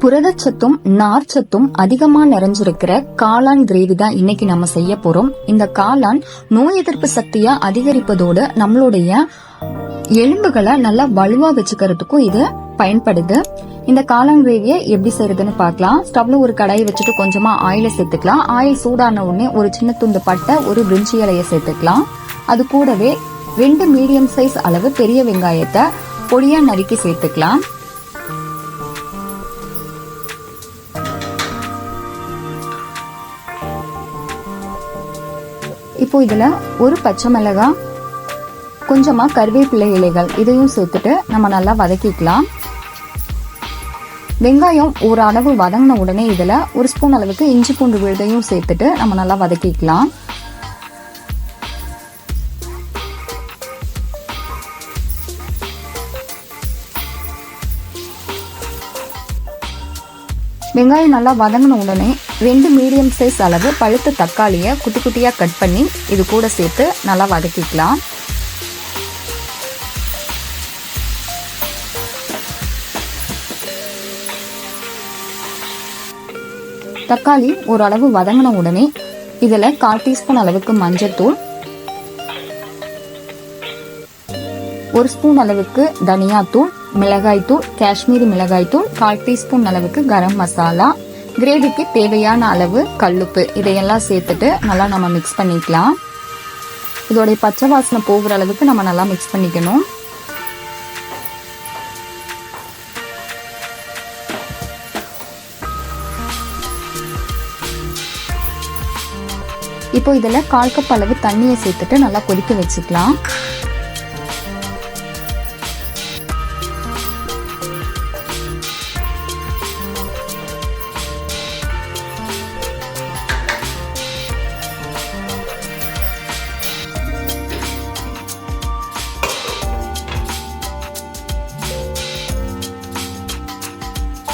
புரதச்சத்தும் நார்ச்சத்தும் அதிகமா நிறைஞ்சிருக்கிற காளான் கிரேவி தான் இன்னைக்கு நம்ம செய்ய போறோம். இந்த காளான் நோய் எதிர்ப்பு சக்தியா அதிகரிப்பதோடு நம்மளுடைய எலும்புகளை நல்லா வலுவா வச்சுக்கிறதுக்கும் இது பயன்படுது. இந்த காளான் கிரேவியை எப்படி செய்யறதுன்னு பார்க்கலாம். ஸ்டவ்ல ஒரு கடாயை வச்சுட்டு கொஞ்சமா ஆயில சேர்த்துக்கலாம். ஆயில் சூடான உடனே ஒரு சின்ன துண்டு பட்டை, ஒரு பிரிஞ்சி இலைய சேர்த்துக்கலாம். அது கூடவே 2 மீடியம் சைஸ் அளவு பெரிய வெங்காயத்தை பொடியா நறுக்கி சேர்த்துக்கலாம். இப்போ இதுல ஒரு பச்சை மிளகாய், கொஞ்சமா கருவேப்பிலை இலைகள் இதையும் சேர்த்துட்டு நம்ம நல்லா வதக்கிக்கலாம். வெங்காயம் ஒரு அளவு வதங்கின உடனே இதுல ஒரு ஸ்பூன் அளவுக்கு இஞ்சி பூண்டு விழுதையும் சேர்த்துட்டு நம்ம நல்லா வதக்கிக்கலாம். வெங்காயம் நல்லா வதங்கின உடனே 2 மீடியம் சைஸ் அளவு பழுத்த தக்காளியை குட்டி குட்டியா கட் பண்ணி இது கூட சேர்த்து நல்லா வதக்கிக்கலாம். தக்காளி ஒரு அளவு வதங்கின உடனே இதுல 1/4 டீஸ்பூன் அளவுக்கு மஞ்சள்தூள், 1 ஸ்பூன் அளவுக்கு தனியாத்தூள், மிளகாய்த்தூள், காஷ்மீரி மிளகாய்த்தூள், 1/4 டீஸ்பூன் அளவுக்கு கரம் மசாலா, கிரேவிக்கு தேவையான அளவு கல்லுப்பு இதையெல்லாம் சேர்த்துட்டு நல்லா நம்ம மிக்ஸ் பண்ணிக்கலாம். இதோடைய பச்சை வாசனை போகிற அளவுக்கு நம்ம நல்லா மிக்ஸ் பண்ணிக்கணும். இப்போ இதுல 1/4 கப் அளவு தண்ணியை சேர்த்துட்டு நல்லா கொதிக்க வச்சுக்கலாம்.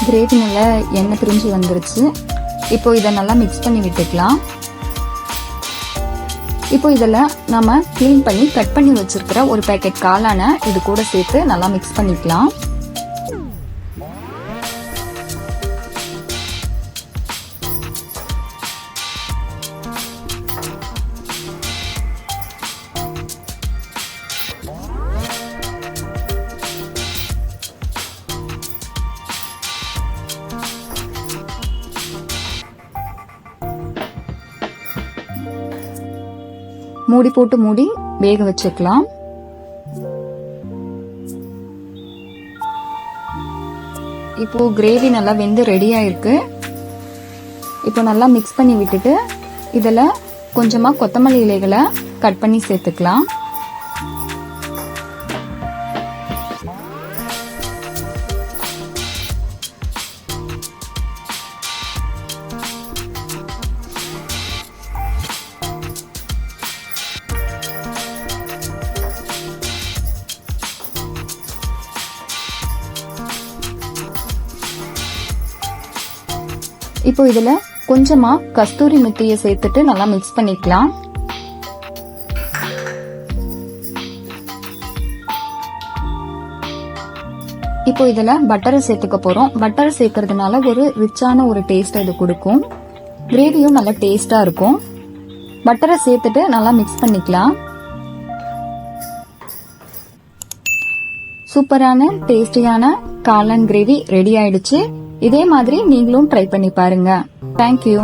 கிரேவி நல்லா எண்ணெய் பிரிஞ்சு வந்துருச்சு. இப்போ இதை நல்லா மிக்ஸ் பண்ணி விட்டுக்கலாம். இப்போ இதில் நம்ம கிளீன் பண்ணி கட் பண்ணி வச்சிருக்கிற ஒரு பேக்கெட் காளானை இது கூட சேர்த்து நல்லா மிக்ஸ் பண்ணிக்கலாம். மூடி போட்டு மூடி வேக வச்சுக்கலாம். இப்போ கிரேவி நல்லா வெந்து ரெடி ஆயிருக்கு. இப்போ நல்லா மிக்ஸ் பண்ணி விட்டுட்டு இதுல கொஞ்சமா கொத்தமல்லி இலைகளை கட் பண்ணி சேர்த்துக்கலாம். இப்போ இதுல கொஞ்சமா கஸ்தூரி மெத்தியை சேர்த்துட்டு நல்லா மிக்ஸ் பண்ணிக்கலாம். இப்போ இதுல பட்டரை சேர்த்துக்க போறோம். பட்டரை சேர்க்கறதுனால ஒரு ரிச்சான ஒரு டேஸ்ட் இது கொடுக்கும். கிரேவியும் நல்லா டேஸ்டா இருக்கும். பட்டரை சேர்த்துட்டு நல்லா மிக்ஸ் பண்ணிக்கலாம். சூப்பரான டேஸ்டியான காளான் கிரேவி ரெடி ஆயிடுச்சு. இதே மாதிரி நீங்களும் ட்ரை பண்ணி பாருங்க. தேங்க்யூ.